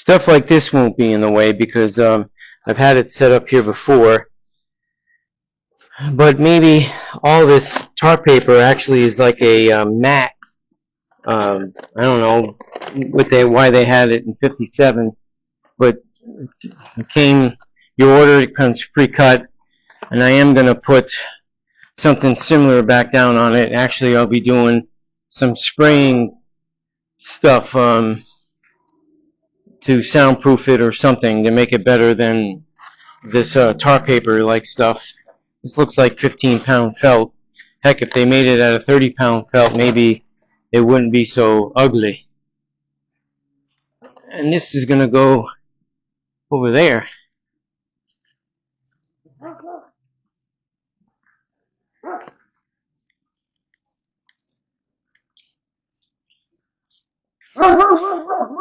Stuff like this won't be in the way because I've had it set up here before. But maybe all this tar paper actually is like a mat. I don't know why they had it in 57, but it came, you order it, comes pre-cut, and I am going to put something similar back down on it. Actually, I'll be doing some spraying stuff to soundproof it or something to make it better than this tar paper like stuff. This looks like 15-pound felt. Heck, if they made it out of 30-pound felt, maybe it wouldn't be so ugly. And this is going to go over there.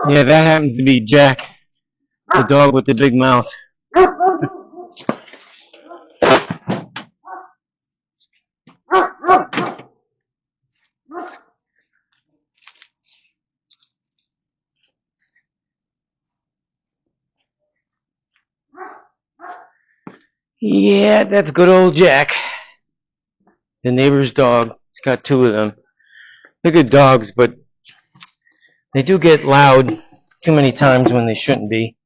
Yeah, that happens to be Jack, the dog with the big mouth. Yeah, that's good old Jack, the neighbor's dog. He's got two of them. They're good dogs, but they do get loud too many times when they shouldn't be.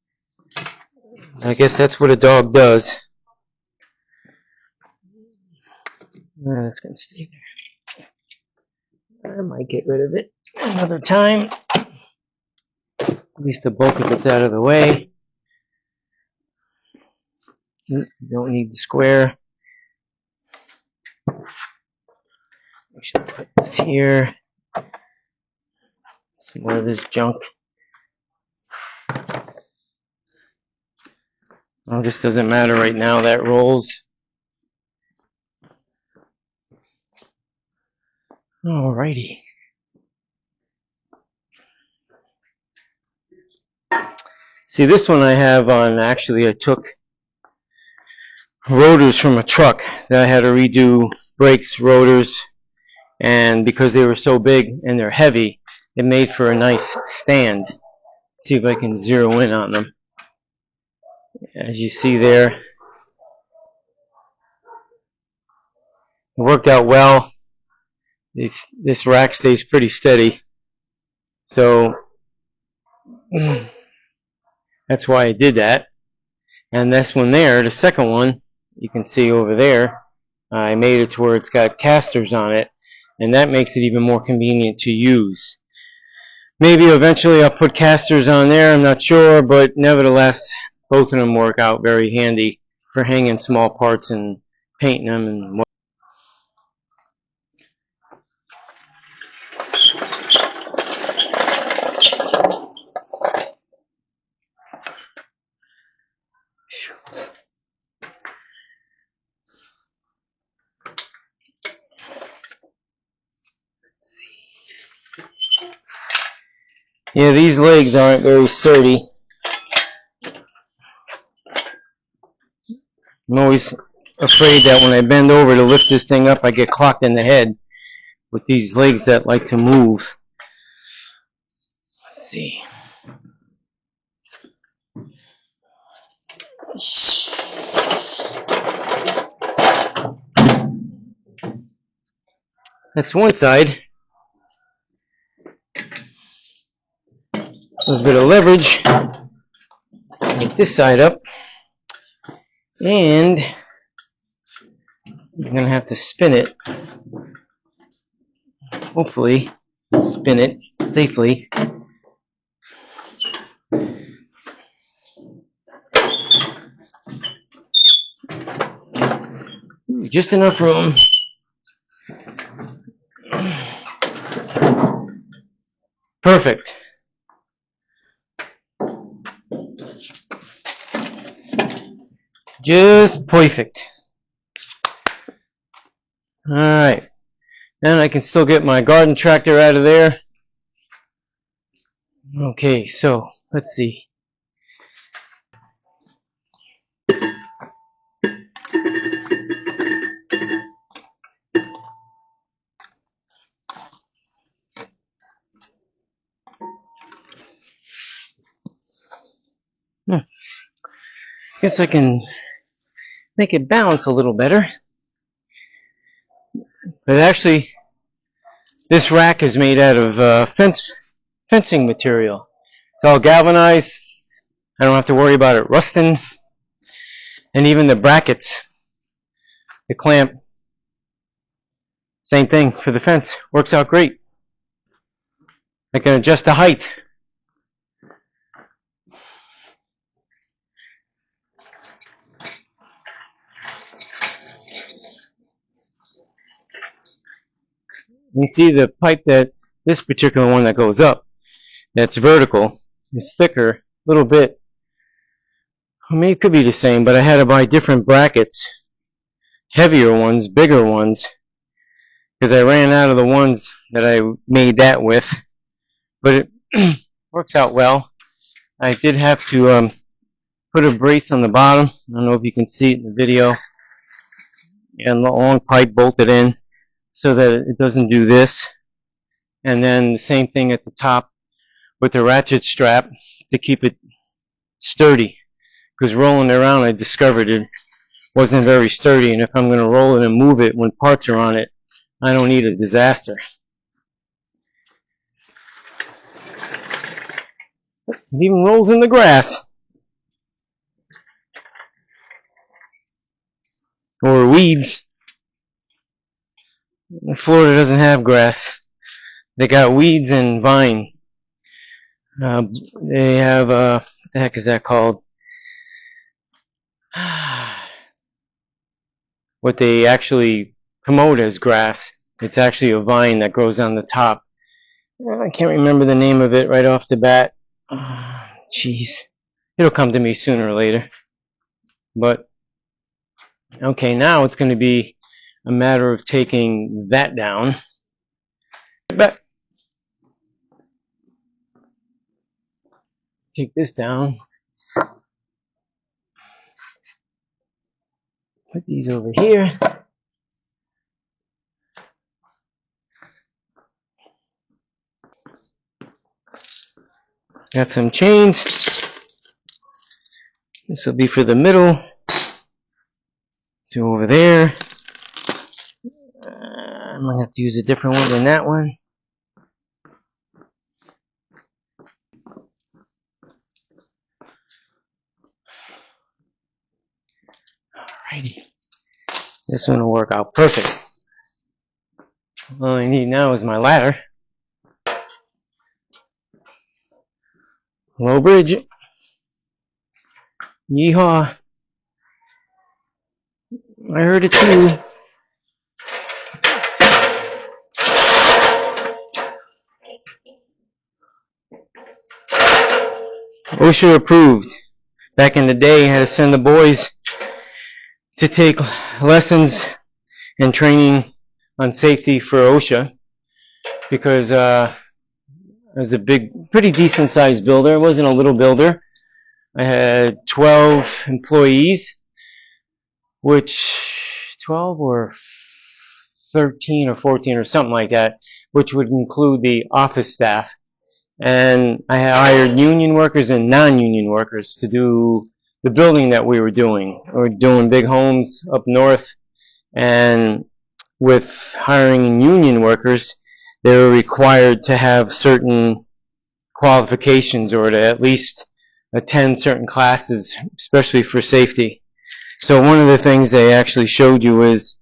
I guess that's what a dog does. That's going to stay there. I might get rid of it another time. At least the bulk of it's out of the way. You don't need the square. I should put this here. Some more of this junk. Well, this doesn't matter right now. That rolls. Alrighty. See, this one I have on, actually I took rotors from a truck that I had to redo, brakes, rotors, and because they were so big and they're heavy, it made for a nice stand. Let's see if I can zero in on them. As you see there, it worked out well. This rack stays pretty steady, so that's why I did that. And this one there, the second one, you can see over there, I made it to where it's got casters on it, and that makes it even more convenient to use. Maybe eventually I'll put casters on there, I'm not sure, but nevertheless, both of them work out very handy for hanging small parts and painting them and what. Yeah, these legs aren't very sturdy. I'm always afraid that when I bend over to lift this thing up, I get clocked in the head with these legs that like to move. Let's see. That's one side. A little bit of leverage. Make this side up. And you're going to have to spin it. Hopefully, spin it safely. Just enough room. Perfect. Just perfect. Alright. And I can still get my garden tractor out of there. Okay, so let's see. Guess I can make it balance a little better. But actually, this rack is made out of fencing material. It's all galvanized. I don't have to worry about it rusting. And even the brackets, the clamp, same thing for the fence. Works out great. I can adjust the height. You can see the pipe that this particular one that goes up, that's vertical, is thicker, a little bit. I mean, it could be the same, but I had to buy different brackets, heavier ones, bigger ones, because I ran out of the ones that I made that with. But it works out well. I did have to put a brace on the bottom. I don't know if you can see it in the video. And the long pipe bolted in so that it doesn't do this. And then the same thing at the top with the ratchet strap to keep it sturdy. Because rolling it around, I discovered it wasn't very sturdy. And if I'm going to roll it and move it when parts are on it, I don't need a disaster. It even rolls in the grass. Or weeds. Florida doesn't have grass. They got weeds and vine. They have, what the heck is that called? What they actually promote as grass. It's actually a vine that grows on the top. I can't remember the name of it right off the bat. Jeez. It'll come to me sooner or later. But, okay, now it's going to be a matter of taking that down. But take this down. Put these over here. Got some chains. This will be for the middle. So over there. I'm going to have to use a different one than that one. Alrighty. This one will work out perfect. All I need now is my ladder. Low bridge. Yeehaw. I heard it too. OSHA approved. Back in the day, I had to send the boys to take lessons and training on safety for OSHA because I was a pretty decent sized builder. I wasn't a little builder. I had 12 employees, which 12 or 13 or 14 or something like that, which would include the office staff. And I hired union workers and non-union workers to do the building that we were doing. We were doing big homes up north, and with hiring union workers, they were required to have certain qualifications or to at least attend certain classes, especially for safety. So one of the things they actually showed you is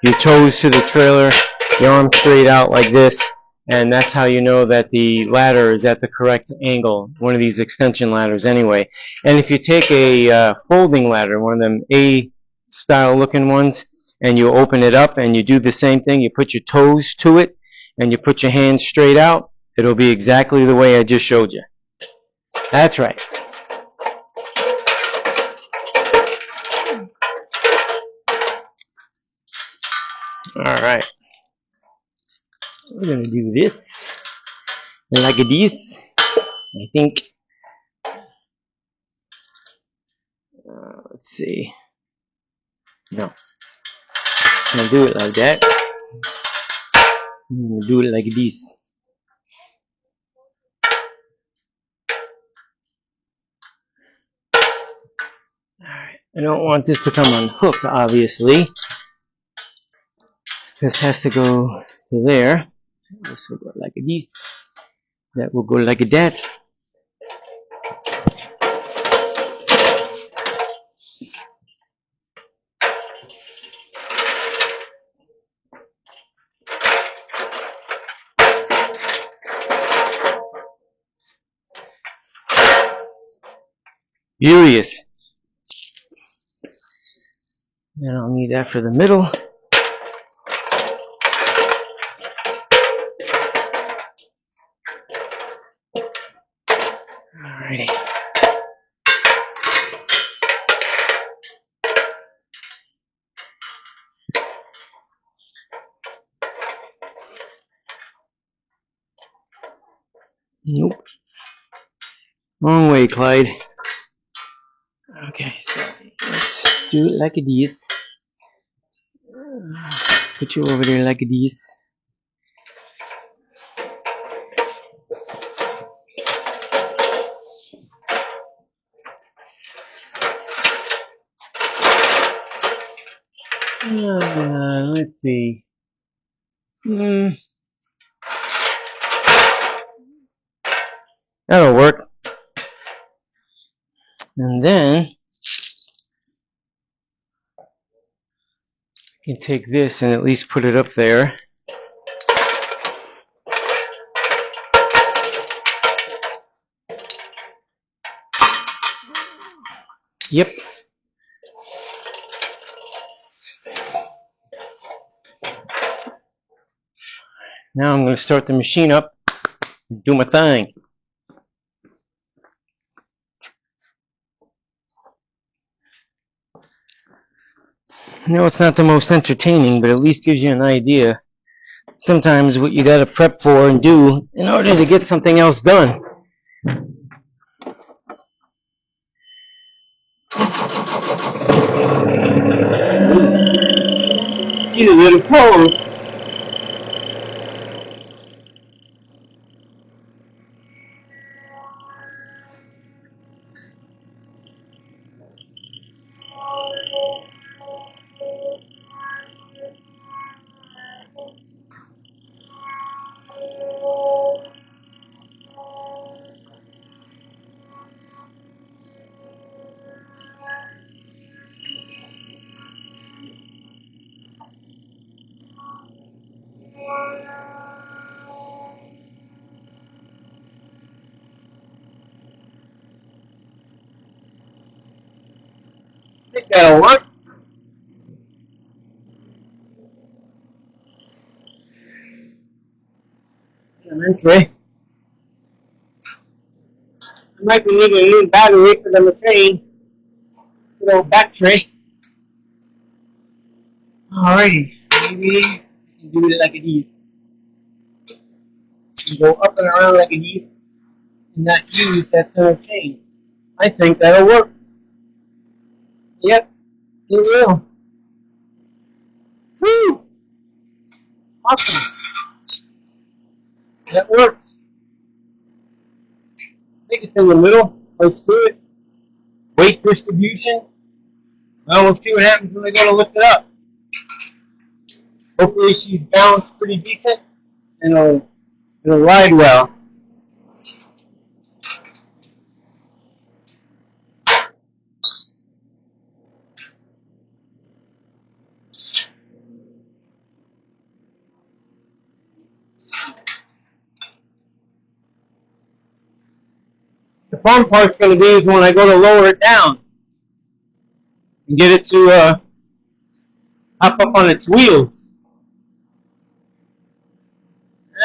your toes to the trailer, your arms straight out like this, and that's how you know that the ladder is at the correct angle, one of these extension ladders anyway. And if you take a folding ladder, one of them A-style looking ones, and you open it up and you do the same thing, you put your toes to it, and you put your hands straight out, it'll be exactly the way I just showed you. That's right. Alright. We're going to do this like this, I think. Let's see. No. I'm going to do it like that. I'm going to do it like this. I don't want this to come unhooked, obviously. This has to go to there. This will go like this. That will go like that. Furious. And I'll need that for the middle. Alrighty. Nope. Wrong way, Clyde. Okay, so let's do it like this. Put you over there like this. Let's see. That'll work. And then I can take this and at least put it up there. Yep. Now I'm going to start the machine up and do my thing. I know it's not the most entertaining, but at least gives you an idea. Sometimes what you got to prep for and do in order to get something else done. She's a little cold. I think that'll work. Eventually. I might be needing a new battery for the machine. Good old battery. Alrighty. Maybe I can do it like this. You go up and around like this and not use that center chain. I think that'll work. Yep, it will. Woo! Awesome. That works. I think it's in the middle. Let's do it. Weight distribution. Well, we'll see what happens when I go to lift it up. Hopefully she's balanced pretty decent and it'll ride well. The fun part's going to be is when I go to lower it down and get it to hop up on its wheels.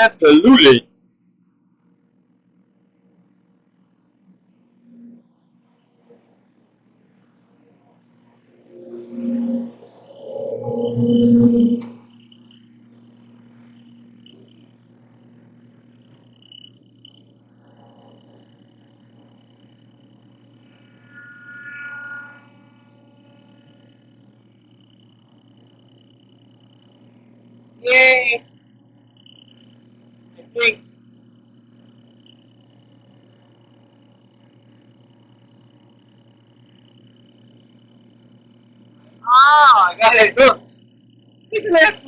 Absolutely. Yay! I think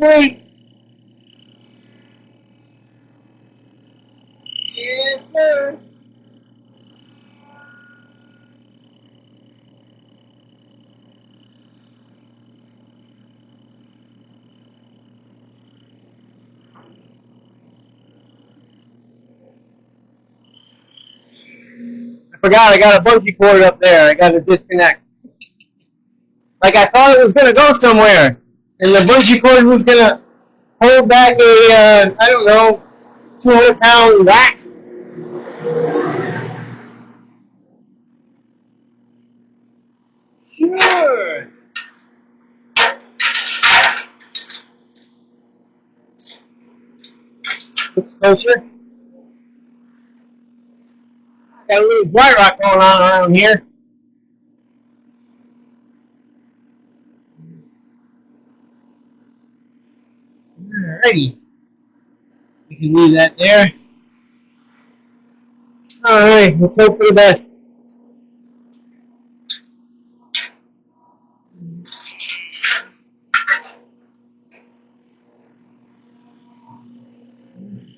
sleep. Yes, sir. I forgot I got a bungee cord up there. I got to disconnect. Like I thought it was going to go somewhere. And the bungee cord was going to hold back a, I don't know, 200-pound whack. Sure. Looks closer. Got a little dry rock going on around here. Alrighty. We can leave that there. Alright, let's hope for the best.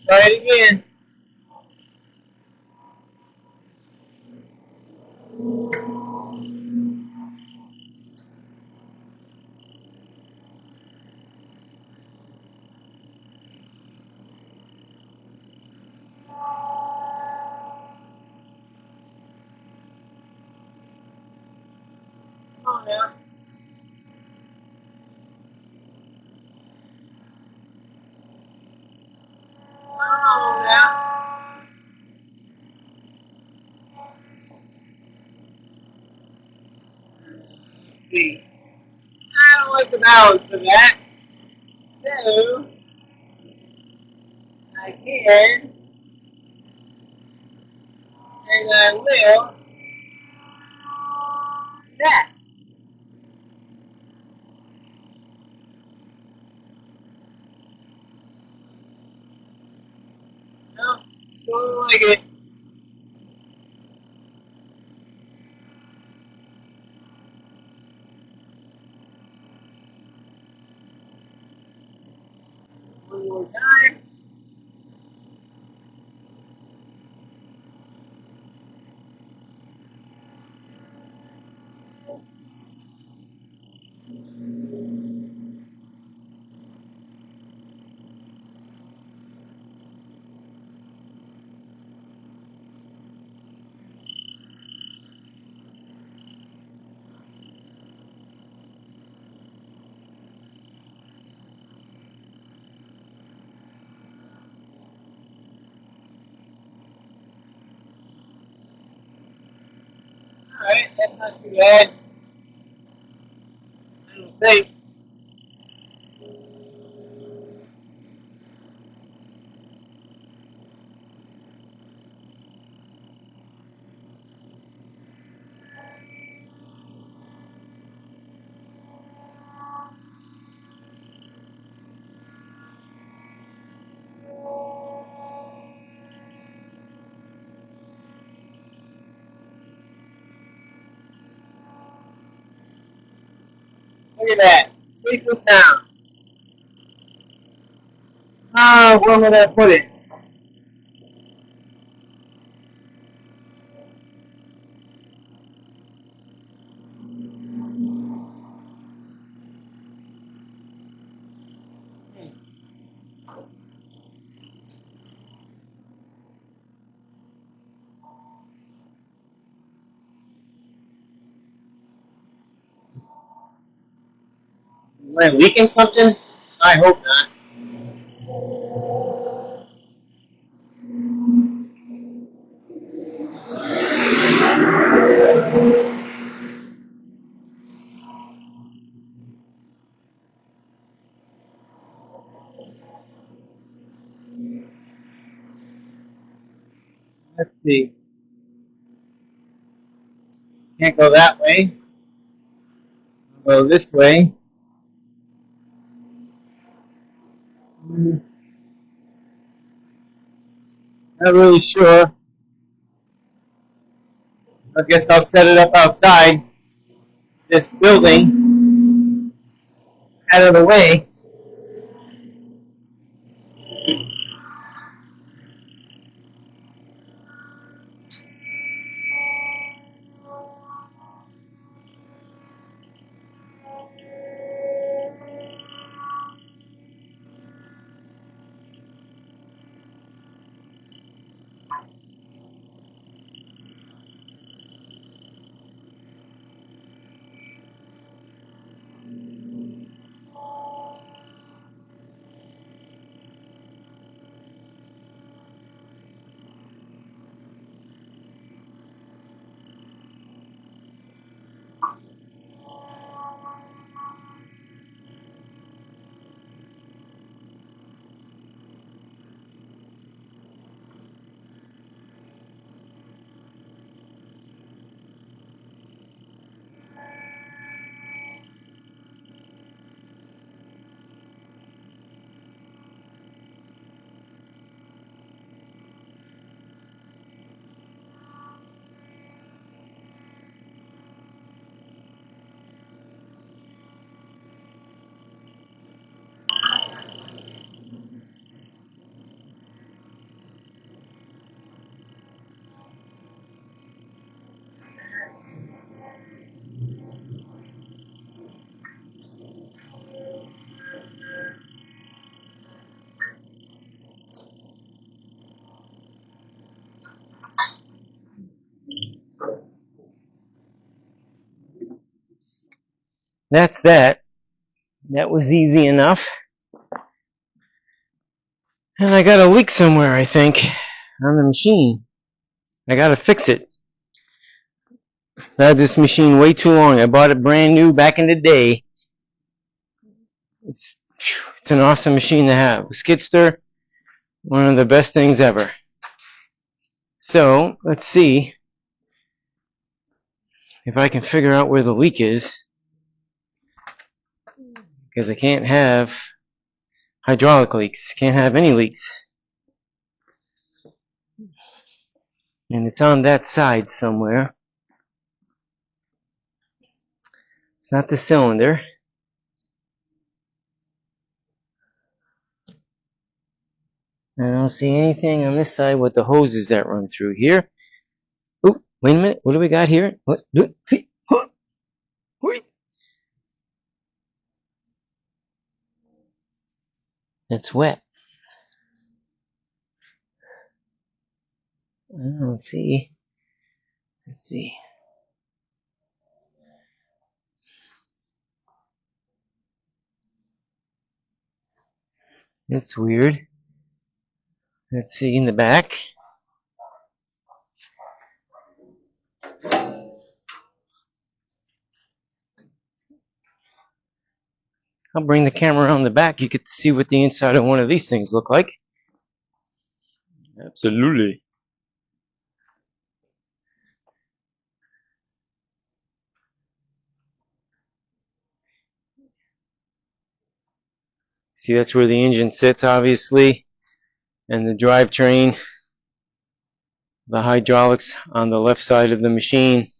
Try it again. Come on now. Come on now. Let's see. I don't like the balance of that. So, I can, and I will, that. No, don't like it. One more time. Alright, that's not too bad. I don't think. Look at that. Safe and sound. Where would I put it? Am I leaking something? I hope not. Let's see. Can't go that way. I'll go this way. Not really sure. I guess I'll set it up outside this building, out of the way. That's that. That was easy enough. And I got a leak somewhere, I think, on the machine. I gotta fix it. I had this machine way too long. I bought it brand new back in the day. It's an awesome machine to have. A Skidster, one of the best things ever. So, let's see if I can figure out where the leak is. Because I can't have hydraulic leaks. Can't have any leaks. And it's on that side somewhere. It's not the cylinder. I don't see anything on this side with the hoses that run through here. Oh, wait a minute. What do we got here? What? It's wet. I don't see. Let's see. It's weird. Let's see in the back. I'll bring the camera around the back. You get to see what the inside of one of these things look like. Absolutely. See, that's where the engine sits, obviously, and the drivetrain, the hydraulics on the left side of the machine,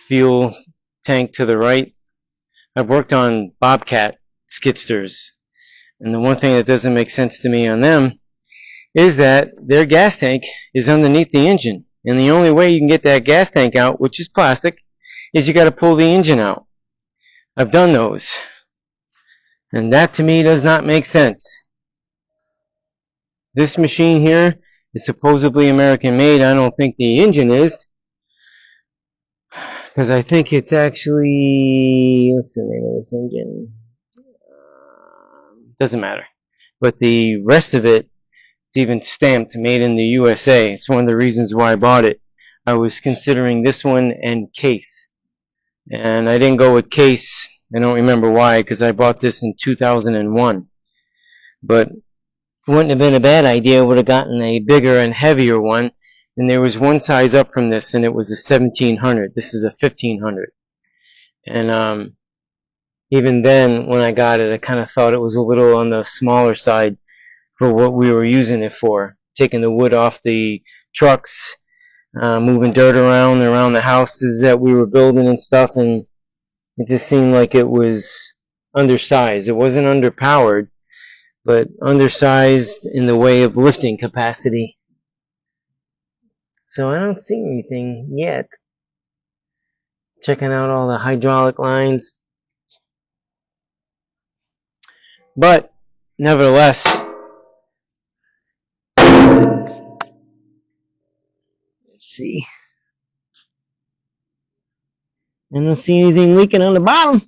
fuel tank to the right. I've worked on Bobcat skidsters, and the one thing that doesn't make sense to me on them is that their gas tank is underneath the engine, and the only way you can get that gas tank out, which is plastic, is you got to pull the engine out. I've done those, and that to me does not make sense. This machine here is supposedly American made. I don't think the engine is, because I think it's actually, what's the name of this engine? Doesn't matter. But the rest of it, it's even stamped made in the USA. It's one of the reasons why I bought it. I was considering this one and Case, and I didn't go with Case. I don't remember why, because I bought this in 2001. But it wouldn't have been a bad idea. I would have gotten a bigger and heavier one. And there was one size up from this, and it was a 1700. This is a 1500. And even then, when I got it, I kind of thought it was a little on the smaller side for what we were using it for. Taking the wood off the trucks, moving dirt around the houses that we were building and stuff, and it just seemed like it was undersized. It wasn't underpowered, but undersized in the way of lifting capacity. So I don't see anything yet. Checking out all the hydraulic lines. But, nevertheless, let's see. I don't see anything leaking on the bottom.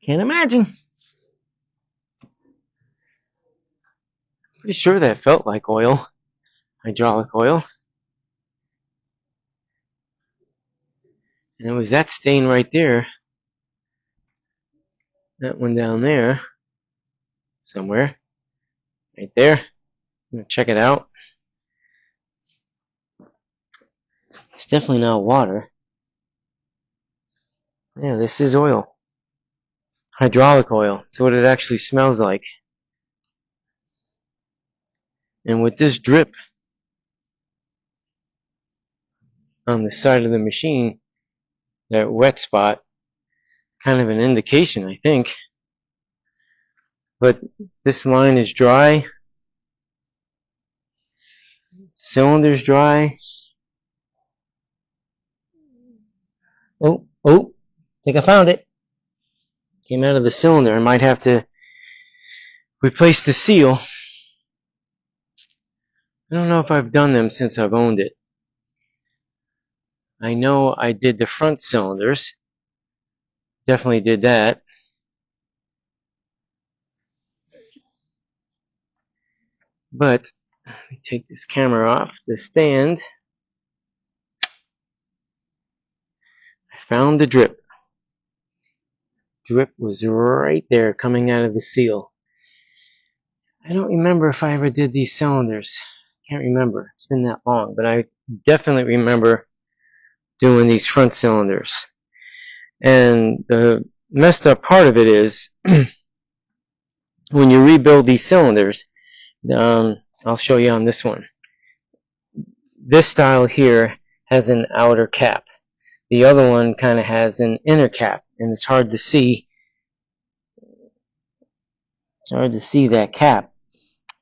Can't imagine. Pretty sure that felt like oil. Hydraulic oil. And it was that stain right there. That one down there. Somewhere. Right there. I'm going to check it out. It's definitely not water. Yeah, this is oil. Hydraulic oil. That's what it actually smells like. And with this drip on the side of the machine, that wet spot, kind of an indication, I think. But this line is dry. Cylinder's dry. Oh, think I found it. Came out of the cylinder. I might have to replace the seal. I don't know if I've done them since I've owned it. I know I did the front cylinders. Definitely did that. But, let me take this camera off the stand. I found the drip. Drip was right there coming out of the seal. I don't remember if I ever did these cylinders. Can't remember. It's been that long. But I definitely remember doing these front cylinders. And the messed up part of it is when you rebuild these cylinders, I'll show you on this one. This style here has an outer cap. The other one kind of has an inner cap, and it's hard to see. It's hard to see that cap.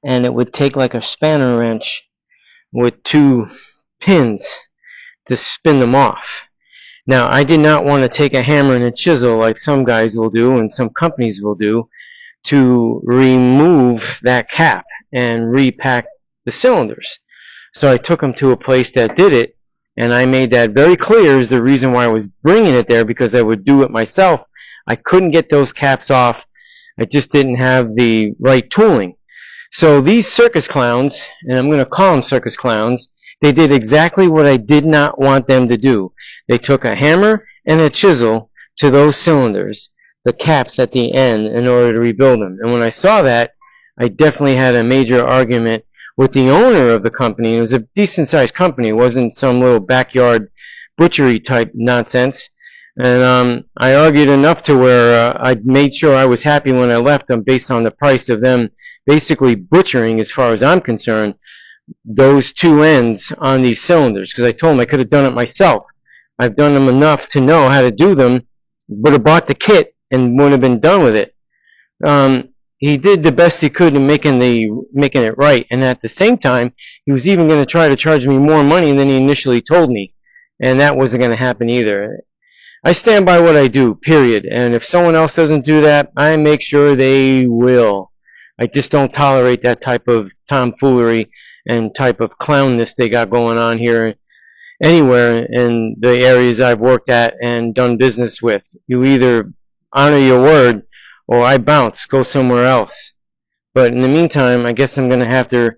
And it would take like a spanner wrench with 2 pins to spin them off. Now, I did not want to take a hammer and a chisel like some guys will do and some companies will do to remove that cap and repack the cylinders. So I took them to a place that did it, and I made that very clear as the reason why I was bringing it there, because I would do it myself. I couldn't get those caps off. I just didn't have the right tooling. So these circus clowns, and I'm going to call them circus clowns, they did exactly what I did not want them to do. They took a hammer and a chisel to those cylinders, the caps at the end, in order to rebuild them. And when I saw that, I definitely had a major argument with the owner of the company. It was a decent-sized company. It wasn't some little backyard butchery type nonsense. And I argued enough to where I made sure I was happy when I left them based on the price of them basically butchering, as far as I'm concerned, those 2 ends on these cylinders. Because I told them I could have done it myself. I've done them enough to know how to do them. Would have bought the kit and would have been done with it. He did the best he could in making it right, and at the same time, he was even going to try to charge me more money than he initially told me, and that wasn't going to happen either. I stand by what I do, period, and if someone else doesn't do that, I make sure they will. I just don't tolerate that type of tomfoolery and type of clownness they got going on here anywhere in the areas I've worked at and done business with. You either honor your word or I bounce, go somewhere else. But in the meantime, I guess I'm going to have to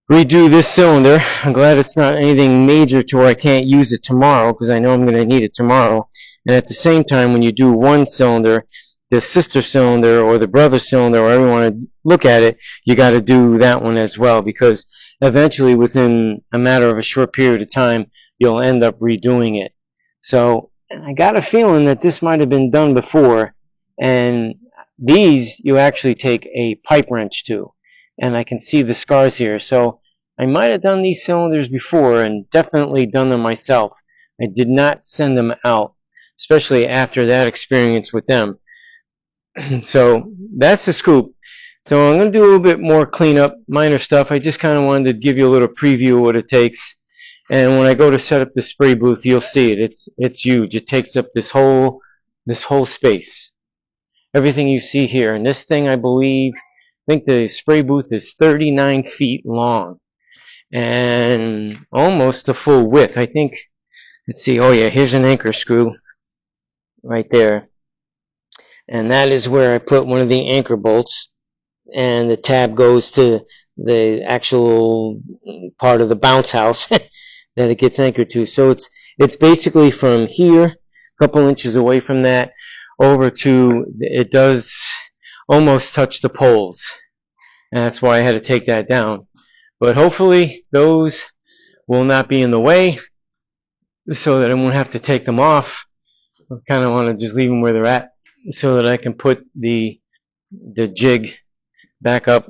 redo this cylinder. I'm glad it's not anything major to where I can't use it tomorrow, because I know I'm going to need it tomorrow. And at the same time, when you do one cylinder, the sister cylinder or the brother cylinder, or however you want to look at it, you got to do that one as well, because eventually, within a matter of a short period of time, you'll end up redoing it. So I got a feeling that this might have been done before, and these you actually take a pipe wrench to, and I can see the scars here. So I might have done these cylinders before and definitely done them myself. I did not send them out, especially after that experience with them. So that's the scoop. So I'm going to do a little bit more cleanup, minor stuff. I just kind of wanted to give you a little preview of what it takes. And when I go to set up the spray booth, you'll see it. It's huge. It takes up this whole space. Everything you see here. And this thing, I think the spray booth is 39 feet long and almost a full width. I think, let's see, oh yeah, here's an anchor screw right there. And that is where I put one of the anchor bolts. And the tab goes to the actual part of the bounce house that it gets anchored to. So it's basically from here, a couple inches away from that, over to, it does almost touch the poles. And that's why I had to take that down. But hopefully those will not be in the way so that I won't have to take them off. I kind of want to just leave them where they're at so that I can put the jig back up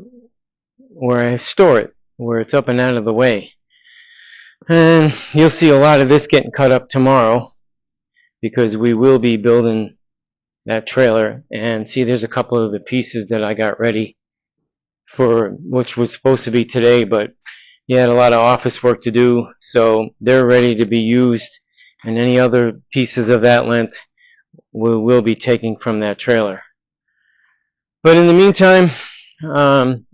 where I store it, where it's up and out of the way. And you'll see a lot of this getting cut up tomorrow because we will be building that trailer. And see, there's a couple of the pieces that I got ready for, which was supposed to be today, but you had a lot of office work to do, so they're ready to be used. And any other pieces of that length we will be taking from that trailer. But in the meantime,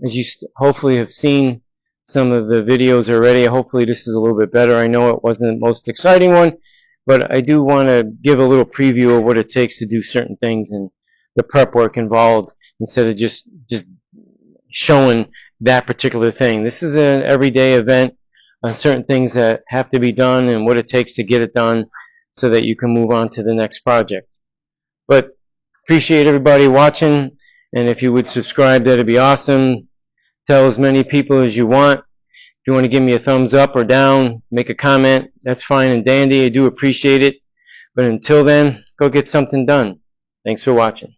as you hopefully have seen some of the videos already, hopefully this is a little bit better. I know it wasn't the most exciting one, but I do want to give a little preview of what it takes to do certain things and the prep work involved instead of just showing that particular thing. This is an everyday event on certain things that have to be done and what it takes to get it done so that you can move on to the next project. But appreciate everybody watching. And if you would subscribe, that'd be awesome. Tell as many people as you want. If you want to give me a thumbs up or down, make a comment, that's fine and dandy. I do appreciate it. But until then, go get something done. Thanks for watching.